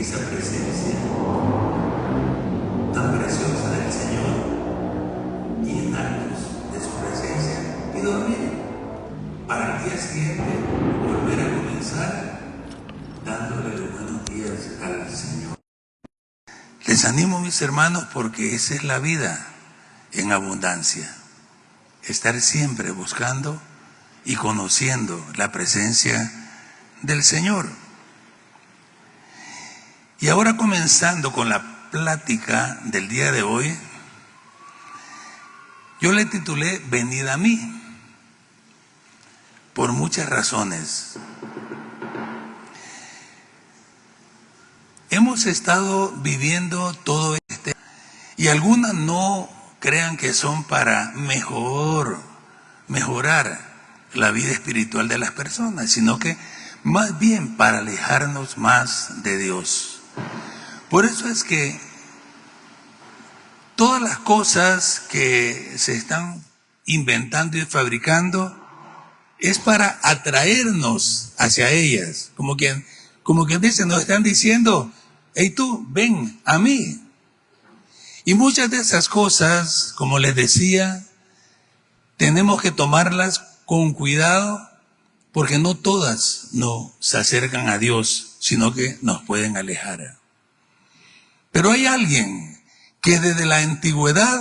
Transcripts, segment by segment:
esa presencia tan preciosa del Señor, llenarnos de su presencia y dormir, para el día siguiente volver a comenzar dándole los buenos días al Señor. Les animo, mis hermanos, porque esa es la vida en abundancia. Estar siempre buscando y conociendo la presencia del Señor. Y ahora, comenzando con la plática del día de hoy, yo le titulé Venid a mí, por muchas razones. Hemos estado viviendo todo y algunas no crean que son para mejorar la vida espiritual de las personas, sino que más bien para alejarnos más de Dios. Por eso es que todas las cosas que se están inventando y fabricando es para atraernos hacia ellas. Como quien dice, nos están diciendo, hey tú, ven a mí. Y muchas de esas cosas, como les decía, tenemos que tomarlas con cuidado, porque no todas nos acercan a Dios, sino que nos pueden alejar. Pero hay alguien que desde la antigüedad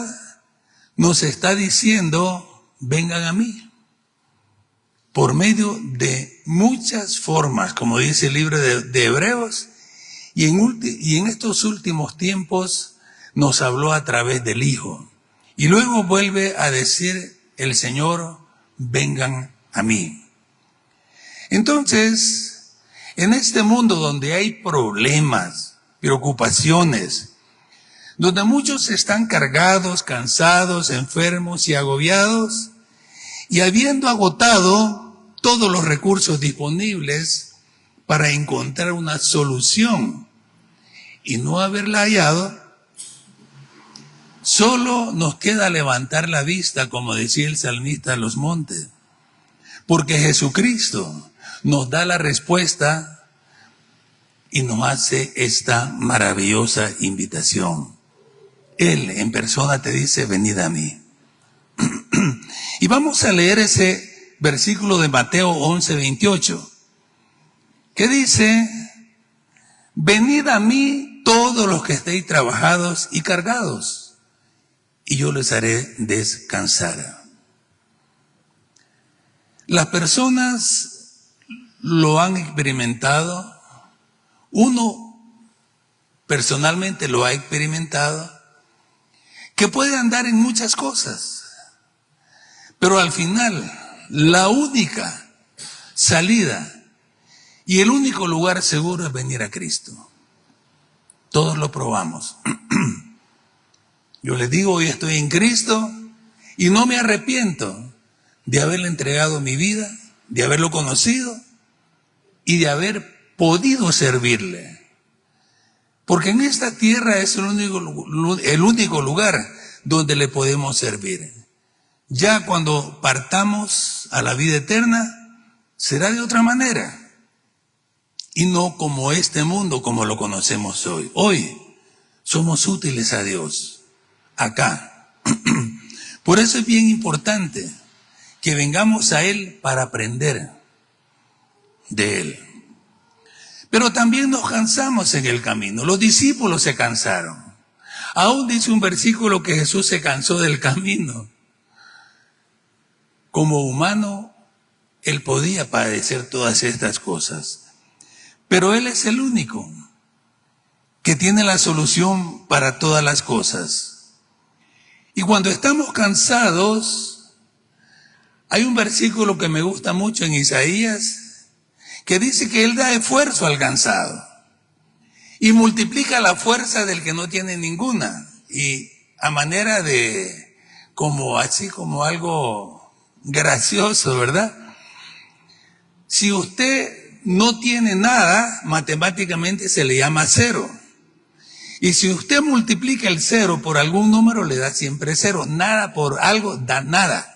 nos está diciendo, vengan a mí, por medio de muchas formas, como dice el libro de Hebreos, y en estos últimos tiempos nos habló a través del Hijo. Y luego vuelve a decir el Señor, vengan a mí. Entonces, en este mundo donde hay problemas, preocupaciones, donde muchos están cargados, cansados, enfermos y agobiados, y habiendo agotado todos los recursos disponibles para encontrar una solución y no haberla hallado, solo nos queda levantar la vista, como decía el salmista, a los montes, porque Jesucristo nos da la respuesta y nos hace esta maravillosa invitación. Él en persona te dice, venid a mí. Y vamos a leer ese versículo de Mateo 11:28, que dice, venid a mí todos los que estéis trabajados y cargados, y yo les haré descansar. Las personas lo han experimentado. Uno personalmente lo ha experimentado, que puede andar en muchas cosas, pero al final la única salida y el único lugar seguro es venir a Cristo. Todos lo probamos. Yo les digo, hoy estoy en Cristo y no me arrepiento de haberle entregado mi vida, de haberlo conocido y de haber podido servirle. Porque en esta tierra es el único lugar donde le podemos servir. Ya cuando partamos a la vida eterna, será de otra manera. Y no como este mundo, como lo conocemos hoy. Hoy somos útiles a Dios, acá. Por eso es bien importante que vengamos a Él para aprender de Él. Pero también nos cansamos en el camino. Los discípulos se cansaron. Aún dice un versículo que Jesús se cansó del camino. Como humano, Él podía padecer todas estas cosas. Pero Él es el único que tiene la solución para todas las cosas. Y cuando estamos cansados, hay un versículo que me gusta mucho en Isaías, que dice que Él da esfuerzo al cansado y multiplica la fuerza del que no tiene ninguna. Y a manera de, así como algo gracioso, ¿verdad? Si usted no tiene nada, matemáticamente se le llama cero. Y si usted multiplica el cero por algún número, le da siempre cero. Nada por algo da nada.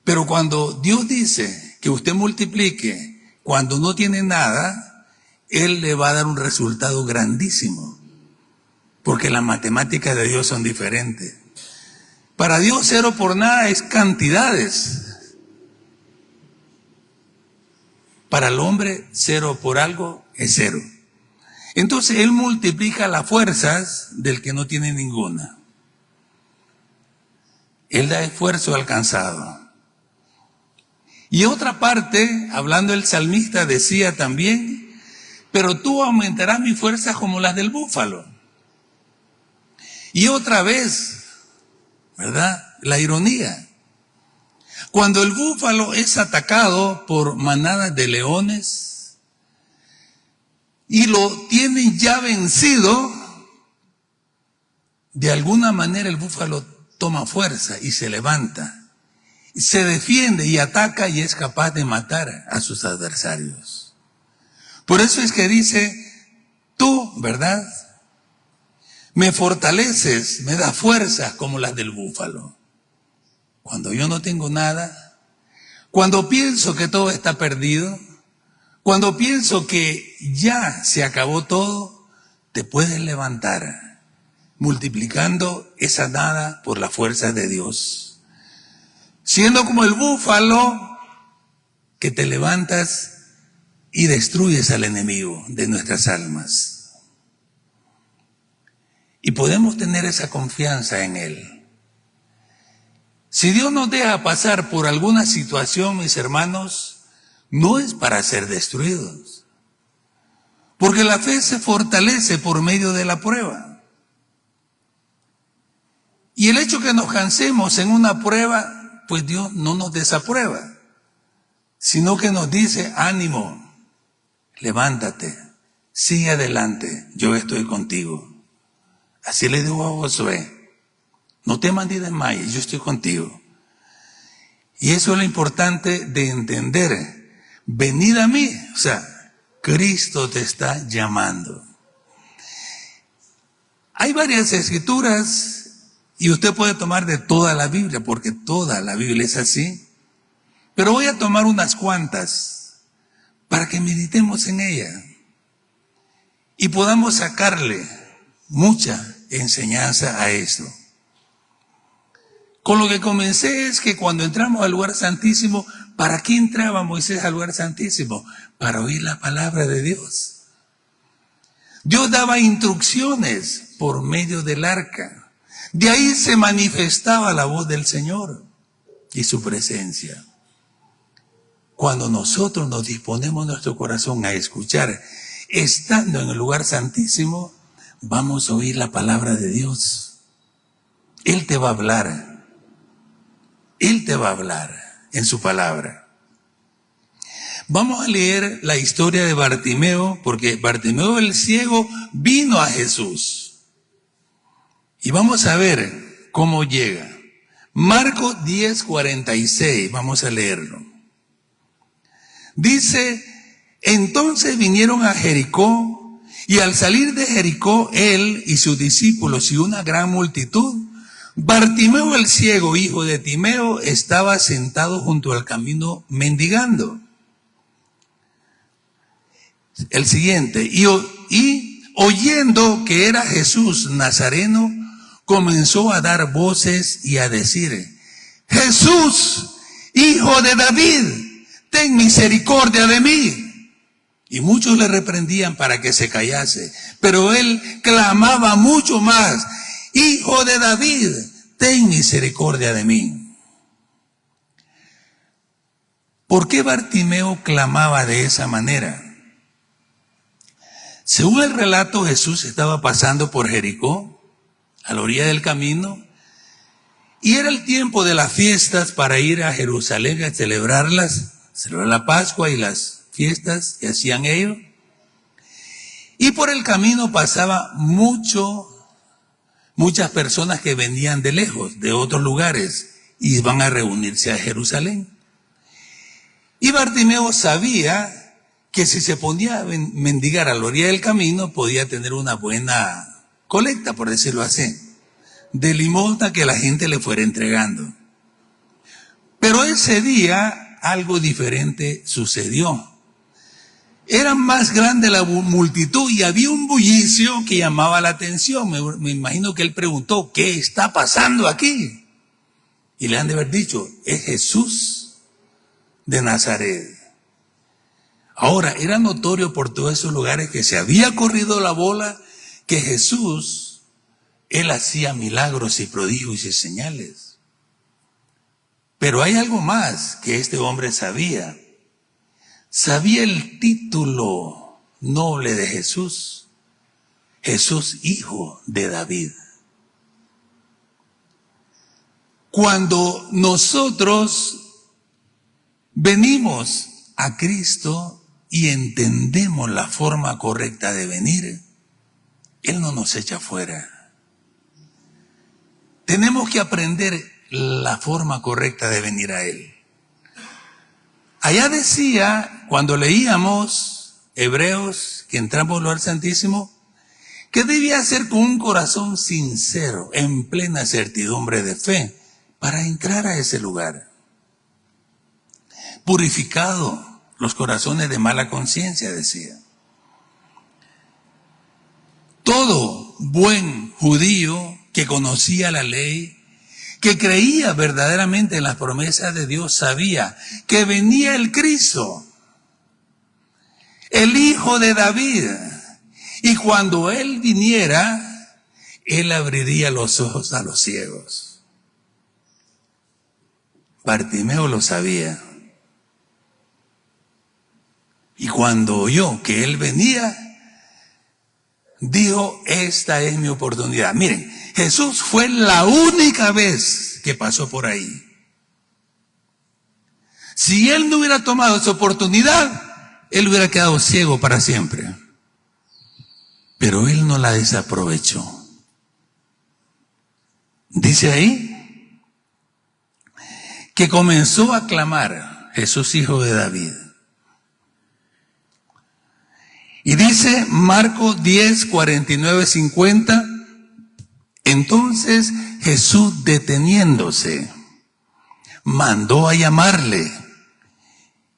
Pero cuando Dios dice que usted multiplique cuando no tiene nada, Él le va a dar un resultado grandísimo, porque las matemáticas de Dios son diferentes. Para Dios 0 por nada es cantidades. Para el hombre 0 por algo es 0. Entonces Él multiplica las fuerzas del que no tiene ninguna. Él da esfuerzo alcanzado. Y otra parte, hablando el salmista, decía también: pero tú aumentarás mis fuerzas como las del búfalo. Y otra vez, ¿verdad? La ironía. Cuando el búfalo es atacado por manadas de leones y lo tienen ya vencido, de alguna manera el búfalo toma fuerza y se levanta, se defiende y ataca y es capaz de matar a sus adversarios. Por eso es que dice: tú, ¿verdad?, me fortaleces, me das fuerzas como las del búfalo. Cuando yo no tengo nada, cuando pienso que todo está perdido, cuando pienso que ya se acabó todo, te puedes levantar, multiplicando esa nada por la fuerza de Dios. Siendo como el búfalo, que te levantas y destruyes al enemigo de nuestras almas. Y podemos tener esa confianza en Él. Si Dios nos deja pasar por alguna situación, mis hermanos, no es para ser destruidos. Porque la fe se fortalece por medio de la prueba. Y el hecho que nos cansemos en una prueba, pues Dios no nos desaprueba, sino que nos dice: ánimo, levántate, sigue adelante, yo estoy contigo. Así le digo a Josué: no temas ni desmayes, yo estoy contigo. Y eso es lo importante de entender. Venid a mí, o sea, Cristo te está llamando. Hay varias escrituras y usted puede tomar de toda la Biblia, porque toda la Biblia es así. Pero voy a tomar unas cuantas para que meditemos en ella y podamos sacarle mucha enseñanza a esto. Con lo que comencé es que cuando entramos al lugar santísimo, ¿para qué entraba Moisés al lugar santísimo? Para oír la palabra de Dios. Dios daba instrucciones por medio del arca. De ahí se manifestaba la voz del Señor y su presencia. Cuando nosotros nos disponemos nuestro corazón a escuchar, estando en el lugar santísimo, vamos a oír la palabra de Dios. Él te va a hablar. Él te va a hablar en su palabra. Vamos a leer la historia de Bartimeo, porque Bartimeo el ciego vino a Jesús. Y vamos a ver cómo llega. Marcos 10:46, vamos a leerlo. Dice: entonces vinieron a Jericó, y al salir de Jericó, él y sus discípulos y una gran multitud, Bartimeo el ciego, hijo de Timeo, estaba sentado junto al camino mendigando. El siguiente: y oyendo que era Jesús Nazareno, comenzó a dar voces y a decir: Jesús, hijo de David, ten misericordia de mí. Y muchos le reprendían para que se callase, pero él clamaba mucho más: Hijo de David, ten misericordia de mí. ¿Por qué Bartimeo clamaba de esa manera? Según el relato, Jesús estaba pasando por Jericó, a la orilla del camino, y era el tiempo de las fiestas para ir a Jerusalén a celebrarlas, celebrar la Pascua y las fiestas que hacían ellos. Y por el camino pasaba muchas personas que venían de lejos, de otros lugares, y iban a reunirse a Jerusalén. Y Bartimeo sabía que si se ponía a mendigar a la orilla del camino, podía tener una buena colecta, por decirlo así, de limosna que la gente le fuera entregando. Pero ese día algo diferente sucedió. era más grande la multitud y había un bullicio que llamaba la atención. Me imagino que él preguntó, ¿qué está pasando aquí? Y le han de haber dicho, es Jesús de Nazaret. Ahora, era notorio por todos esos lugares que se había corrido la bola que Jesús, él hacía milagros y prodigios y señales. Pero hay algo más que este hombre sabía. Sabía el título noble de Jesús. Jesús, hijo de David. Cuando nosotros venimos a Cristo y entendemos la forma correcta de venir, Él no nos echa fuera. Tenemos que aprender la forma correcta de venir a Él. Allá decía, cuando leíamos Hebreos, que entramos al lugar santísimo, que debía ser con un corazón sincero, en plena certidumbre de fe, para entrar a ese lugar. Purificado los corazones de mala conciencia, decía. Todo buen judío que conocía la ley, que creía verdaderamente en las promesas de Dios, sabía que venía el Cristo, el hijo de David, y cuando Él viniera, Él abriría los ojos a los ciegos. Bartimeo lo sabía. Y cuando oyó que Él venía, dijo, esta es mi oportunidad. Miren, Jesús fue la única vez que pasó por ahí. Si Él no hubiera tomado esa oportunidad, Él hubiera quedado ciego para siempre. Pero Él no la desaprovechó. Dice ahí que comenzó a clamar, Jesús, hijo de David. Y dice Marcos 10, 49, 50, entonces Jesús, deteniéndose, mandó a llamarle.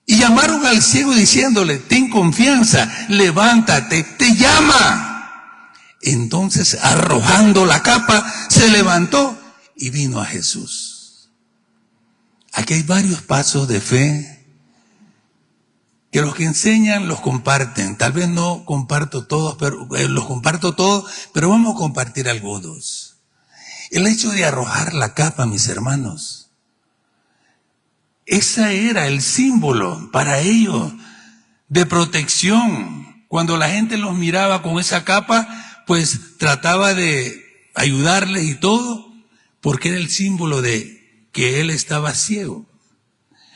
Y llamaron al ciego diciéndole, ten confianza, levántate, te llama. Entonces, arrojando la capa, se levantó y vino a Jesús. Aquí hay varios pasos de fe que los que enseñan los comparten. Tal vez no comparto todos, pero los comparto todos, pero vamos a compartir algunos. El hecho de arrojar la capa, mis hermanos, ese era el símbolo para ellos de protección. Cuando la gente los miraba con esa capa, pues trataba de ayudarles y todo, porque era el símbolo de que él estaba ciego.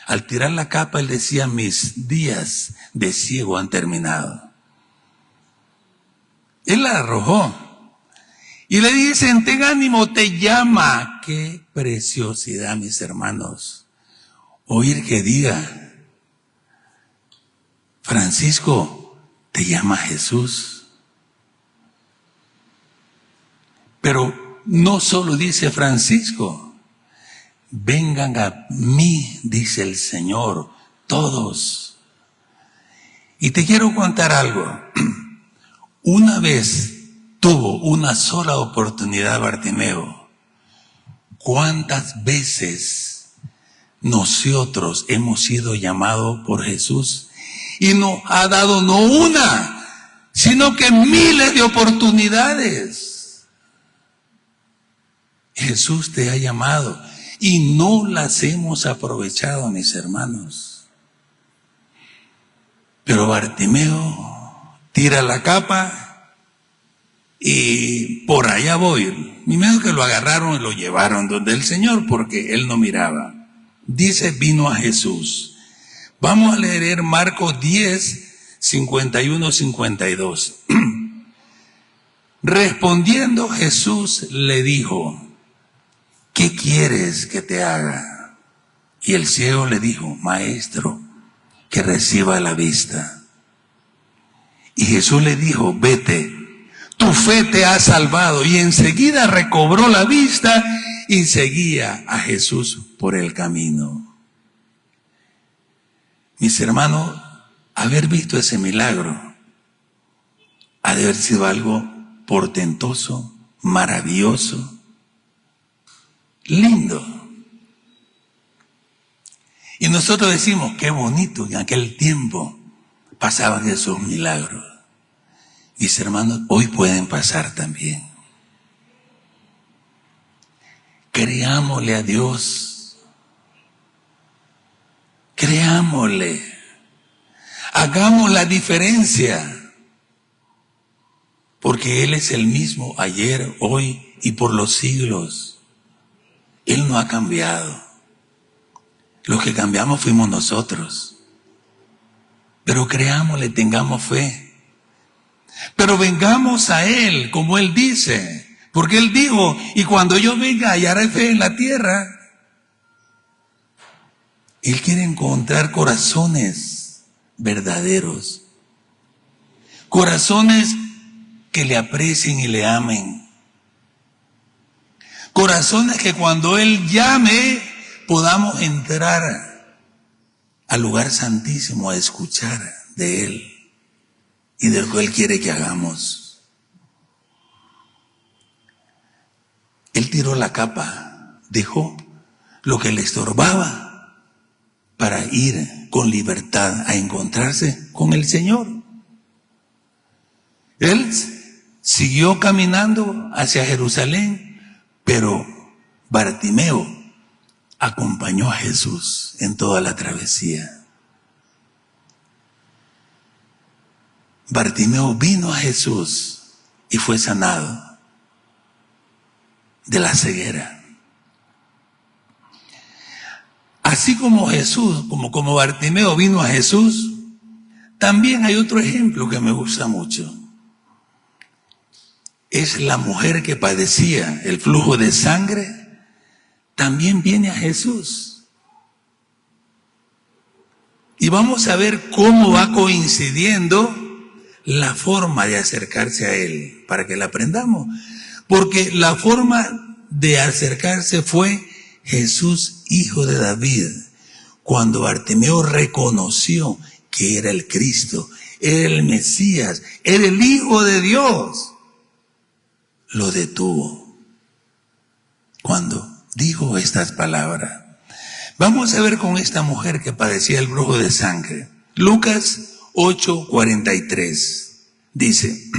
Al tirar la capa, él decía, mis días de ciego han terminado. Él la arrojó. Y le dicen, ten ánimo, te llama. Qué preciosidad, mis hermanos. Oír que diga, Francisco, te llama Jesús. Pero no solo dice Francisco. Vengan a mí, dice el Señor, todos. Y te quiero contar algo. Una vez tuvo una sola oportunidad Bartimeo. ¿Cuántas veces nosotros hemos sido llamados por Jesús y nos ha dado no una, sino que miles de oportunidades? Jesús te ha llamado y no las hemos aprovechado, mis hermanos. Pero Bartimeo tira la capa y por allá voy. Ni menos que lo agarraron y lo llevaron donde el Señor, porque él no miraba. Dice, vino a Jesús. Vamos a leer Marcos 10, 51, 52. Respondiendo Jesús le dijo, ¿qué quieres que te haga? Y el ciego le dijo, maestro, que reciba la vista. Y Jesús le dijo, vete, tu fe te ha salvado. Y enseguida recobró la vista y seguía a Jesús por el camino. Mis hermanos, haber visto ese milagro ha de haber sido algo portentoso, maravilloso, lindo. Y nosotros decimos, qué bonito, en aquel tiempo pasaban esos milagros. Mis hermanos, hoy pueden pasar también. Creámosle a Dios. Creámosle. Hagamos la diferencia. Porque Él es el mismo ayer, hoy y por los siglos. Él no ha cambiado. Los que cambiamos fuimos nosotros. Pero creámosle, tengamos fe. Pero vengamos a Él, como Él dice. Porque Él dijo, y cuando yo venga hallaré fe en la tierra. Él quiere encontrar corazones verdaderos. Corazones que le aprecien y le amen. Corazones que cuando Él llame podamos entrar al lugar santísimo a escuchar de Él y de lo que Él quiere que hagamos. Él tiró la capa, dejó lo que le estorbaba para ir con libertad a encontrarse con el Señor. Él siguió caminando hacia Jerusalén, pero Bartimeo acompañó a Jesús en toda la travesía. Bartimeo vino a Jesús y fue sanado de la ceguera. Así como Jesús, como Bartimeo vino a Jesús, también hay otro ejemplo que me gusta mucho. Es la mujer que padecía el flujo de sangre, también viene a Jesús. Y vamos a ver cómo va coincidiendo la forma de acercarse a Él, para que la aprendamos. Porque la forma de acercarse fue Jesús, hijo de David. Cuando Bartimeo reconoció que era el Cristo, era el Mesías, era el Hijo de Dios, lo detuvo cuando dijo estas palabras. Vamos a ver con esta mujer que padecía el flujo de sangre. Lucas 8:43 dice: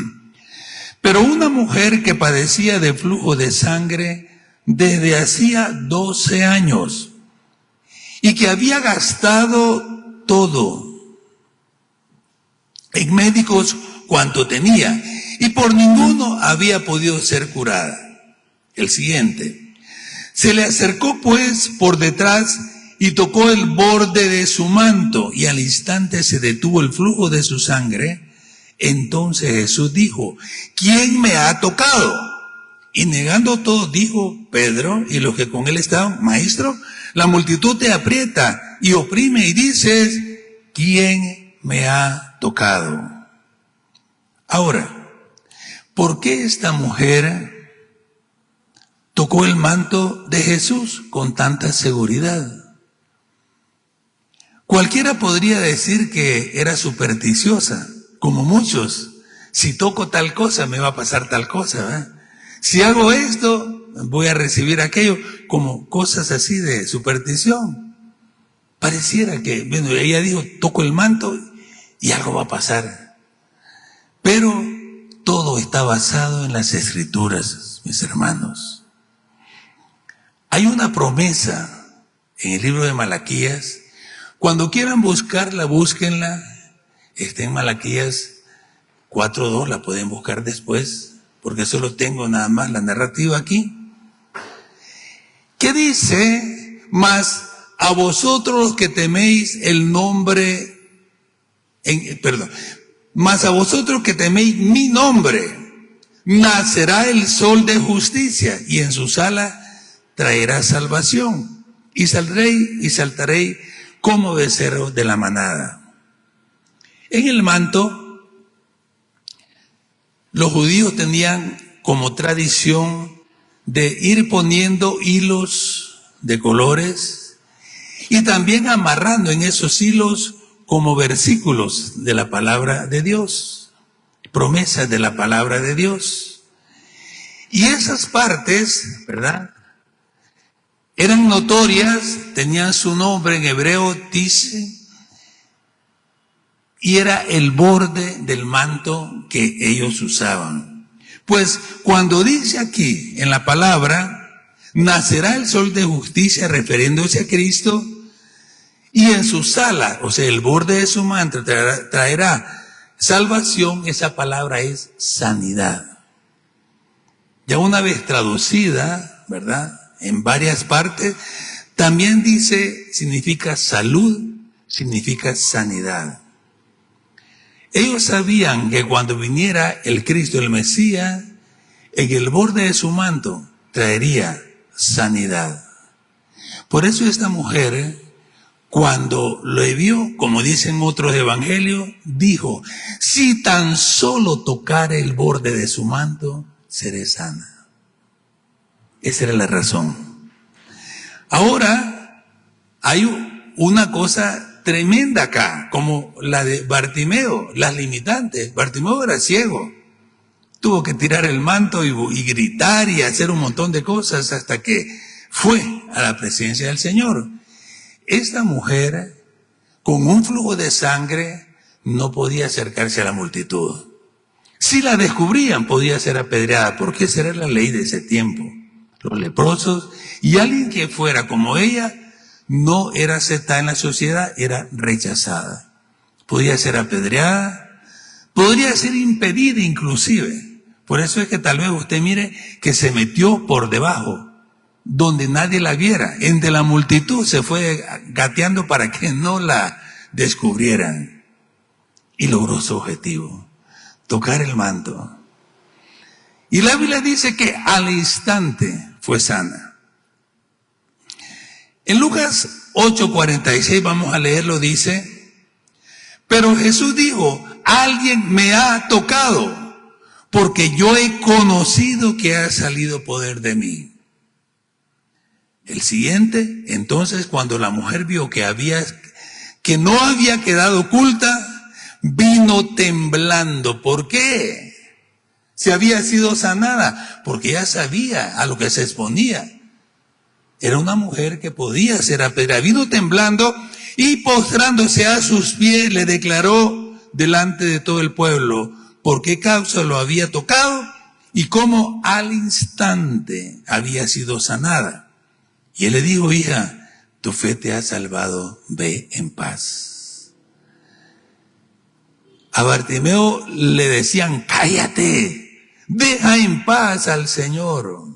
pero una mujer que padecía de flujo de sangre desde hacía 12 años y que había gastado todo en médicos cuanto tenía, y por ninguno había podido ser curada. El siguiente. Se le acercó pues por detrás y tocó el borde de su manto, y al instante se detuvo el flujo de su sangre. Entonces Jesús dijo: ¿quién me ha tocado? Y negando todo, dijo Pedro y los que con él estaban: Maestro, la multitud te aprieta y oprime y dices: ¿quién me ha tocado? Ahora, ¿por qué esta mujer tocó el manto de Jesús con tanta seguridad? Cualquiera podría decir que era supersticiosa, como muchos. Si toco tal cosa, me va a pasar tal cosa, ¿verdad? Si hago esto, voy a recibir aquello, como cosas así de superstición. Pareciera que, bueno, ella dijo, toco el manto y algo va a pasar. Pero todo está basado en las Escrituras, mis hermanos. Hay una promesa en el libro de Malaquías. Cuando quieran buscarla, búsquenla. Está en Malaquías 4:2, la pueden buscar después, porque solo tengo nada más la narrativa aquí. ¿Qué dice? Mas a vosotros los que teméis el nombre, mas a vosotros que teméis mi nombre, nacerá el sol de justicia, y en su sala traerá salvación, y saltaréis como becerros de la manada. En el manto, los judíos tenían como tradición de ir poniendo hilos de colores y también amarrando en esos hilos como versículos de la palabra de Dios, promesas de la palabra de Dios. Y esas partes, ¿verdad?, eran notorias, tenían su nombre en hebreo, tise, y era el borde del manto que ellos usaban. Pues cuando dice aquí en la palabra, nacerá el sol de justicia, refiriéndose a Cristo, y en su sala, o sea, el borde de su manto traerá salvación, esa palabra es sanidad. Ya una vez traducida, ¿verdad?, en varias partes, también dice, significa salud, significa sanidad. Ellos sabían que cuando viniera el Cristo, el Mesías, en el borde de su manto traería sanidad. Por eso esta mujer, cuando lo vio, como dicen otros evangelios, dijo, si tan solo tocare el borde de su manto, seré sana. Esa era la razón. Ahora, hay una cosa tremenda acá, como la de Bartimeo, las limitantes. Bartimeo era ciego. Tuvo que tirar el manto y gritar y hacer un montón de cosas hasta que fue a la presencia del Señor. Esta mujer, con un flujo de sangre, no podía acercarse a la multitud. Si la descubrían, podía ser apedreada, porque esa era la ley de ese tiempo. Los leprosos y alguien que fuera como ella no era aceptada en la sociedad, era rechazada. Podía ser apedreada, podría ser impedida inclusive. Por eso es que tal vez usted mire que se metió por debajo, donde nadie la viera. Entre la multitud se fue gateando para que no la descubrieran. Y logró su objetivo, tocar el manto. Y la Biblia dice que al instante fue sana. En Lucas 8:46, vamos a leerlo, dice, pero Jesús dijo, alguien me ha tocado, porque yo he conocido que ha salido poder de mí. El siguiente, entonces, cuando la mujer vio que no había quedado oculta, vino temblando. ¿Por qué? Si había sido sanada, porque ella sabía a lo que se exponía. Era una mujer que podía ser apedreada. Vino temblando y postrándose a sus pies le declaró delante de todo el pueblo por qué causa lo había tocado y cómo al instante había sido sanada. Y él le dijo, hija, tu fe te ha salvado, ve en paz. A Bartimeo le decían, cállate, deja en paz al Señor.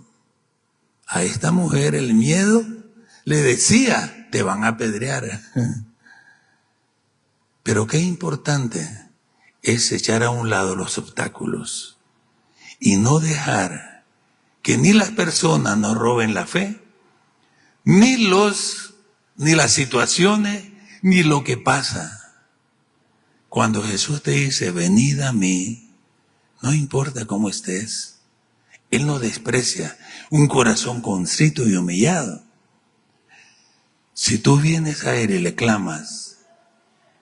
A esta mujer el miedo le decía, te van a apedrear. Pero qué importante es echar a un lado los obstáculos y no dejar que ni las personas nos roben la fe, ni las situaciones, ni lo que pasa. Cuando Jesús te dice, venid a mí, no importa cómo estés, Él no desprecia un corazón contrito y humillado. Si tú vienes a Él y le clamas,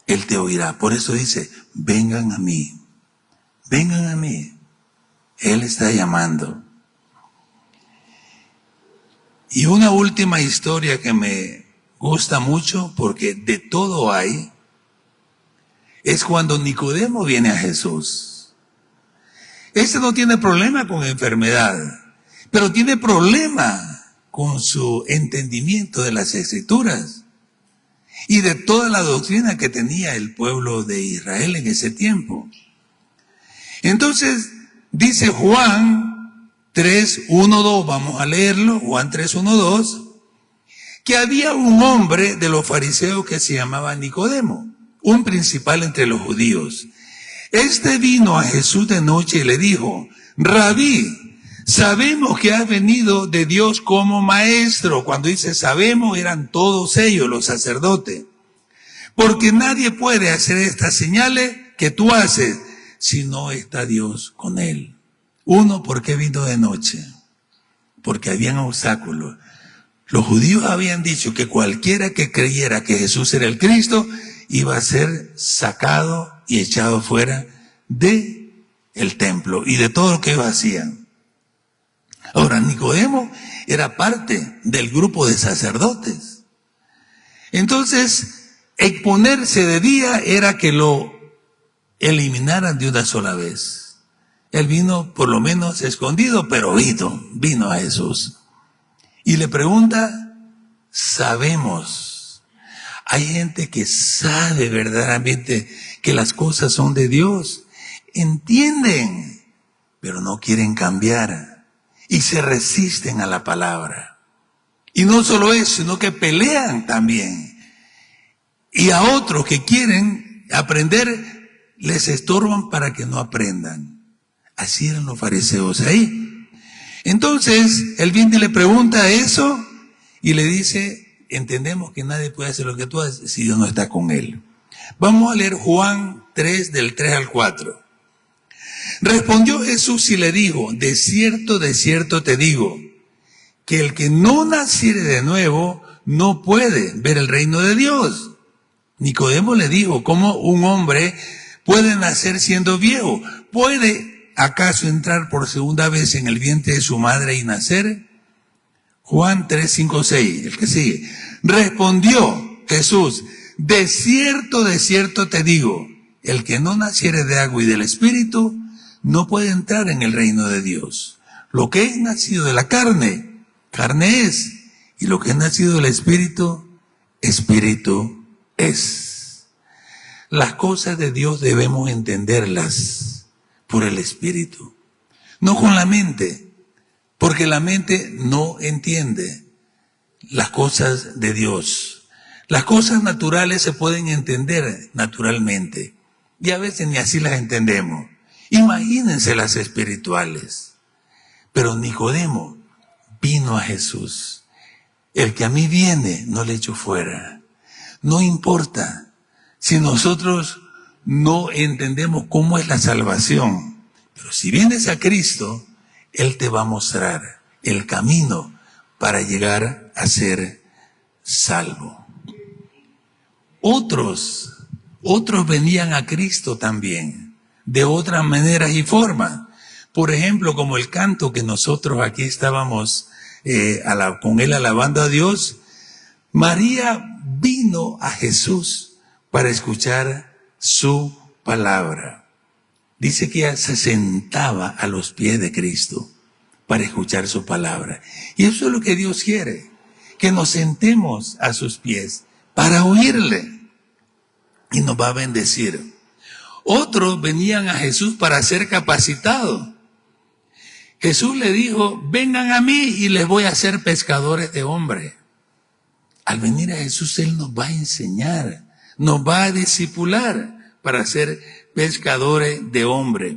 Él te oirá. Por eso dice, vengan a mí, vengan a mí. Él está llamando. Y una última historia que me gusta mucho, porque de todo hay, es cuando Nicodemo viene a Jesús. Este no tiene problema con enfermedad, pero tiene problema con su entendimiento de las Escrituras y de toda la doctrina que tenía el pueblo de Israel en ese tiempo. Entonces, dice Juan 3:1-2, vamos a leerlo, Juan 3:1-2, que había un hombre de los fariseos que se llamaba Nicodemo, un principal entre los judíos. Este vino a Jesús de noche y le dijo, Rabí, sabemos que has venido de Dios como maestro. Cuando dice sabemos, eran todos ellos, los sacerdotes. Porque nadie puede hacer estas señales que tú haces si no está Dios con él. Uno, ¿por qué vino de noche? Porque habían obstáculos. Los judíos habían dicho que cualquiera que creyera que Jesús era el Cristo iba a ser sacado y echado fuera de el templo y de todo lo que ellos hacían. Ahora, Nicodemo era parte del grupo de sacerdotes. Entonces, exponerse de día era que lo eliminaran de una sola vez. Él vino por lo menos escondido, pero vino a Jesús. Y le pregunta, sabemos. Hay gente que sabe verdaderamente que las cosas son de Dios. Entienden, pero no quieren cambiar. Y se resisten a la palabra. Y no solo eso, sino que pelean también. Y a otros que quieren aprender, les estorban para que no aprendan. Así eran los fariseos ahí. Entonces, él viene y le pregunta eso y le dice, entendemos que nadie puede hacer lo que tú haces si Dios no está con él. Vamos a leer Juan 3, del 3 al 4. Respondió Jesús y le dijo, de cierto te digo, que el que no naciere de nuevo no puede ver el reino de Dios. Nicodemo le dijo, ¿cómo un hombre puede nacer siendo viejo? ¿Puede acaso entrar por segunda vez en el vientre de su madre y nacer? Juan 3, 5, 6, el que sigue. Respondió Jesús, de cierto te digo, el que no naciere de agua y del Espíritu no puede entrar en el reino de Dios. Lo que es nacido de la carne, carne es. Y lo que es nacido del Espíritu, Espíritu es. Las cosas de Dios debemos entenderlas por el Espíritu, no con la mente, porque la mente no entiende las cosas de Dios. Las cosas naturales se pueden entender naturalmente, y a veces ni así las entendemos. Imagínense las espirituales. Pero Nicodemo vino a Jesús. El que a mí viene, no le echo fuera. No importa si nosotros no entendemos cómo es la salvación. Pero si vienes a Cristo, Él te va a mostrar el camino para llegar a ser salvo. Otros venían a Cristo también, de otras maneras y formas. Por ejemplo, como el canto que nosotros aquí estábamos con él alabando a Dios. María vino a Jesús para escuchar su palabra. Dice que ella se sentaba a los pies de Cristo para escuchar su palabra. Y eso es lo que Dios quiere, que nos sentemos a sus pies para oírle. Y nos va a bendecir. Otros venían a Jesús para ser capacitados. Jesús le dijo, vengan a mí y les voy a hacer pescadores de hombres. Al venir a Jesús, Él nos va a enseñar, nos va a discipular para ser pescadores de hombres.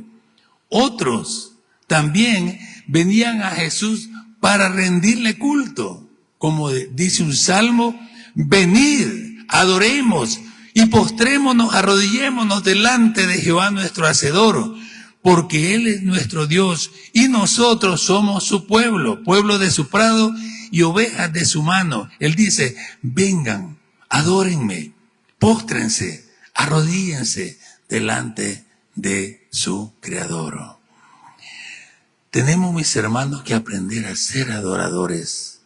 Otros también venían a Jesús para rendirle culto. Como dice un salmo, venid, adoremos y postrémonos, arrodillémonos delante de Jehová nuestro Hacedor, porque Él es nuestro Dios y nosotros somos su pueblo, pueblo de su prado y ovejas de su mano. Él dice, vengan, adórenme, póstrense, arrodíllense delante de su Creador. Tenemos, mis hermanos, que aprender a ser adoradores.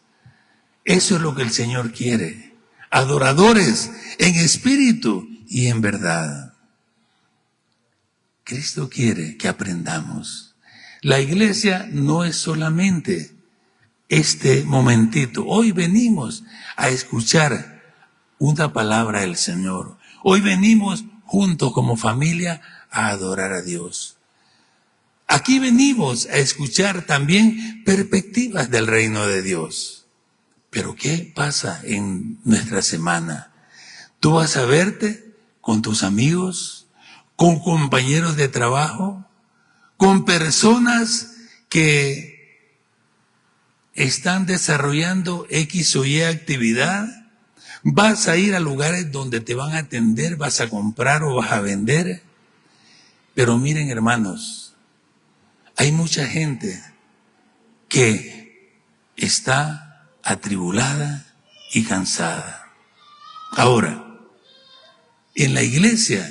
Eso es lo que el Señor quiere. Adoradores en espíritu y en verdad. Cristo quiere que aprendamos. La iglesia no es solamente este momentito. Hoy venimos a escuchar una palabra del Señor. Hoy venimos juntos como familia a adorar a Dios. Aquí venimos a escuchar también perspectivas del reino de Dios. Pero ¿qué pasa en nuestra semana? Tú vas a verte con tus amigos, con compañeros de trabajo, con personas que están desarrollando X o Y actividad. Vas a ir a lugares donde te van a atender, vas a comprar o vas a vender. Pero miren, hermanos, hay mucha gente que está atribulada y cansada. Ahora, En la iglesia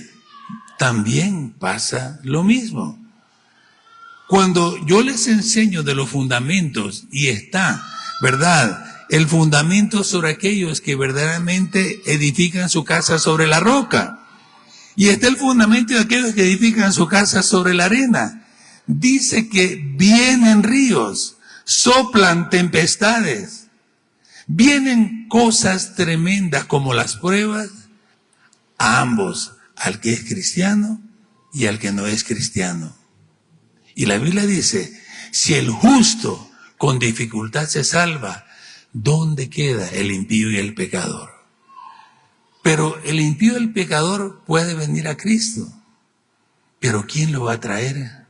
también pasa lo mismo. Cuando yo les enseño de los fundamentos y está, ¿verdad?, el fundamento sobre aquellos que verdaderamente edifican su casa sobre la roca. Y está el fundamento de aquellos que edifican su casa sobre la arena. Dice que vienen ríos, soplan tempestades, vienen cosas tremendas como las pruebas a ambos, al que es cristiano y al que no es cristiano. Y la Biblia dice, si el justo con dificultad se salva, ¿dónde queda el impío y el pecador? Pero el impío y el pecador puede venir a Cristo. ¿Pero quién lo va a traer?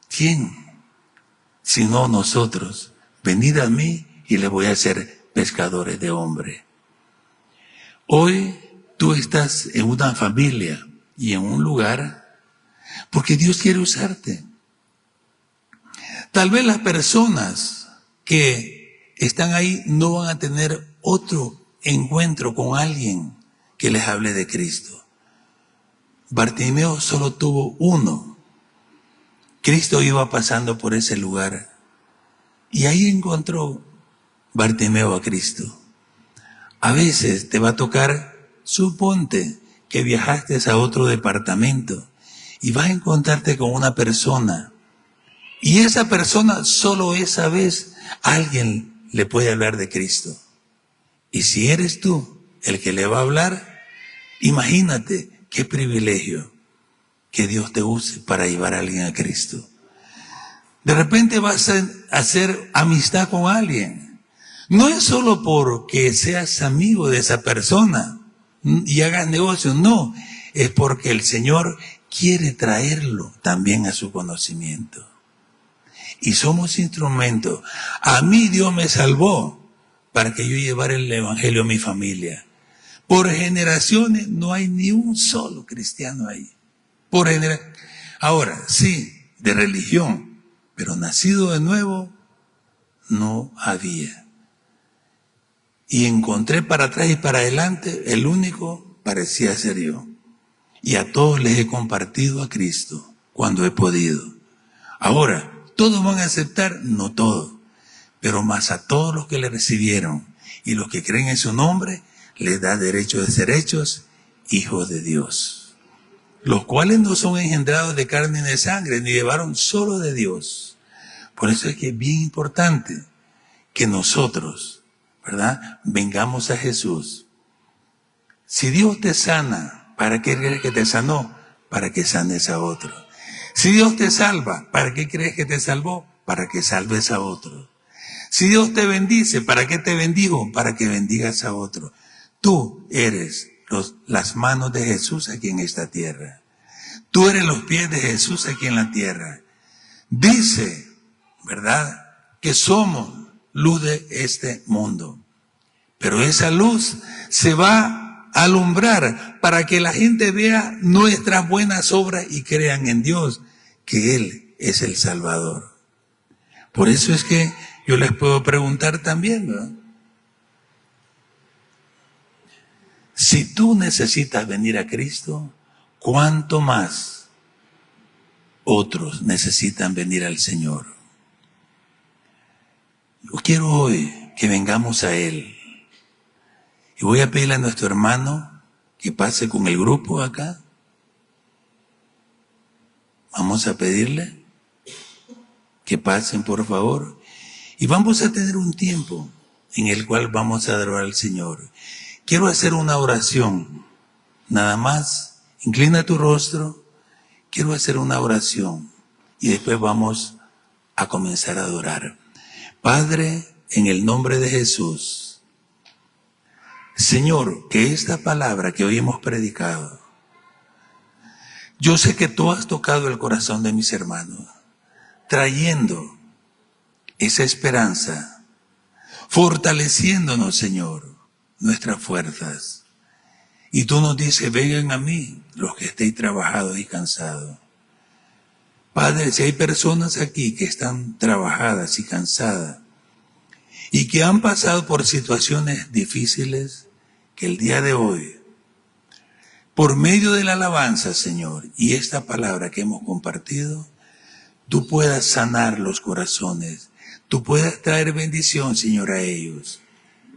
¿Quién? Si no nosotros. Venid a mí y les voy a hacer pescadores de hombre. Hoy tú estás en una familia y en un lugar porque Dios quiere usarte. Tal vez las personas que están ahí no van a tener otro encuentro con alguien que les hable de Cristo. Bartimeo solo tuvo uno. Cristo iba pasando por ese lugar y ahí encontró Bartimeo a Cristo. A veces te va a tocar, suponte que viajaste a otro departamento y vas a encontrarte con una persona y esa persona solo esa vez alguien le puede hablar de Cristo. Y si eres tú el que le va a hablar, imagínate qué privilegio que Dios te use para llevar a alguien a Cristo. De repente vas a hacer amistad con alguien. No es solo porque seas amigo de esa persona y hagas negocio, no. Es porque el Señor quiere traerlo también a su conocimiento. Y somos instrumentos. A mí Dios me salvó para que yo llevara el evangelio a mi familia. Por generaciones no hay ni un solo cristiano ahí. Ahora, sí, de religión, pero nacido de nuevo, no había. Y encontré para atrás y para adelante, el único parecía ser yo. Y a todos les he compartido a Cristo cuando he podido. Ahora, ¿todos van a aceptar? No todos. Pero más a todos los que le recibieron y los que creen en su nombre, les da derecho de ser hechos hijos de Dios. Los cuales no son engendrados de carne ni de sangre, ni de varón, solo de Dios. Por eso es que es bien importante que nosotros, ¿verdad?, vengamos a Jesús. Si Dios te sana, ¿para qué crees que te sanó? Para que sanes a otro. Si Dios te salva, ¿para qué crees que te salvó? Para que salves a otro. Si Dios te bendice, ¿para qué te bendijo? Para que bendigas a otro. Tú eres las manos de Jesús aquí en esta tierra. Tú eres los pies de Jesús aquí en la tierra. Dice, ¿verdad?, que somos luz de este mundo. Pero esa luz se va a alumbrar para que la gente vea nuestras buenas obras y crean en Dios, que Él es el Salvador. Por eso es que yo les puedo preguntar también, ¿no? Si tú necesitas venir a Cristo, ¿cuánto más otros necesitan venir al Señor? Yo quiero hoy que vengamos a Él. Y voy a pedirle a nuestro hermano que pase con el grupo acá. Vamos a pedirle que pasen, por favor. Y vamos a tener un tiempo en el cual vamos a adorar al Señor. Quiero hacer una oración. Nada más, inclina tu rostro. Quiero hacer una oración. Y después vamos a comenzar a adorar. Padre, en el nombre de Jesús. Señor, que esta palabra que hoy hemos predicado, yo sé que tú has tocado el corazón de mis hermanos, trayendo esa esperanza, fortaleciéndonos, Señor, nuestras fuerzas. Y tú nos dices, vengan a mí los que estéis trabajados y cansados. Padre, si hay personas aquí que están trabajadas y cansadas y que han pasado por situaciones difíciles, que el día de hoy por medio de la alabanza, Señor, y esta palabra que hemos compartido, tú puedas sanar los corazones, tú puedas traer bendición, Señor, a ellos,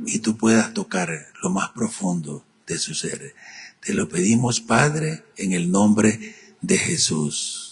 y tú puedas tocar lo más profundo de su ser. Te lo pedimos, Padre, en el nombre de Jesús.